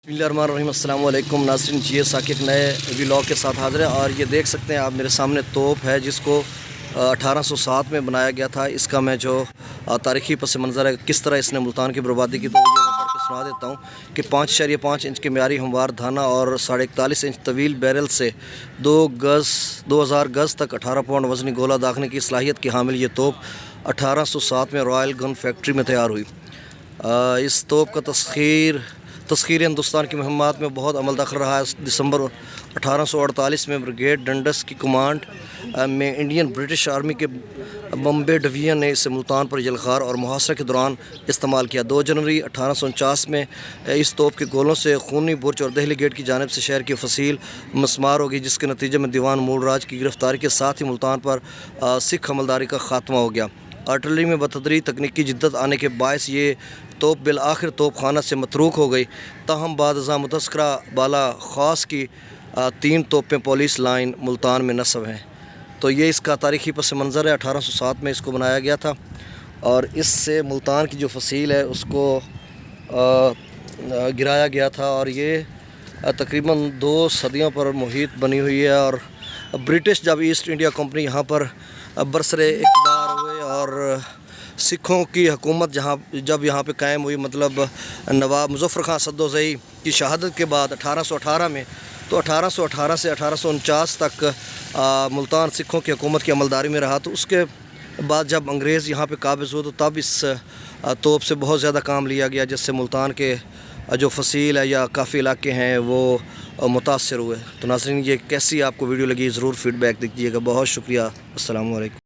बिस्मिल्लाहिर्रहमानिर्रहीम। अस्सलाम वालेकुम नाज़रीन, जी साकिब एक नए व्लॉग के साथ हाज़िर है। और ये देख सकते हैं आप मेरे सामने तोप है जिसको 1807 में बनाया गया था। इसका मैं जो तारीख़ी पस मंज़र है किस तरह इसने मुल्तान की बर्बादी की, तो ये मैं पढ़ के सुना देता हूँ कि 5.5 इंच के म्यारी हमवार धाना और 41.5 इंच तवील बैरल से 2000 गज़ तक 18 पाउंड वज़नी गोला दागने की सलाहियत की हामिल ये तोप 1807 में रॉयल गन फैक्ट्री में तैयार हुई। इस तोप का तस्खीर हिंदुस्तान की मुहिम्मात में बहुत अमल दखल रहा है। दिसंबर 1848 में ब्रिगेड डंडस की कमांड में इंडियन ब्रिटिश आर्मी के बम्बे डिवीज़न ने इसे मुल्तान पर जलखार और मुहासरे के दौरान इस्तेमाल किया। 2 जनवरी 1849 में इस तोप के गोलों से खूनी बुर्ज और दहली गेट की जानिब से शहर की फसील मस्मार हो गई, जिसके नतीजे में दीवान मूलराज की गिरफ्तारी के साथ ही मुल्तान पर सिख हमलदारी का खात्मा हो गया। आर्टिलरी में बतदरीज तकनीकी जिद्दत आने के बायस ये तोप बिल आखिर तोप खाना से मतरूक हो गई। ताहम बाद मुतस्करा बाला ख़ास की 3 तोपें पुलिस लाइन मुल्तान में नस्ब हैं। तो ये इसका तारीख़ी पस मंज़र है। 1807 में इसको बनाया गया था और इससे मुल्तान की जो फसील है उसको गिराया गया था। और ये तकरीबन 2 सदियों पर मुहित बनी हुई है। और ब्रिटिश जब ईस्ट इंडिया कंपनी यहाँ पर बरसरे इक़्तिदार हुए और सिखों की हुकूमत जब यहाँ पे कायम हुई, मतलब नवाब मुज़फ़्फ़र ख़ान सद्दोज़ई की शहादत के बाद 1818 में, तो 1818 से 1849 तक मुल्तान सिखों की हुकूमत की अमलदारी में रहा। तो उसके बाद जब अंग्रेज़ यहाँ पे काबिज़ हुए तो तब इस तोप से बहुत ज़्यादा काम लिया गया, जिससे मुल्तान के जो फसील है या काफ़ी इलाके हैं वो मुतासर हुए। तो नाज़रीन, ये कैसी आपको वीडियो लगी ज़रूर फ़ीडबैक दीजिएगा। बहुत शुक्रिया। अस्सलामु अलैकुम।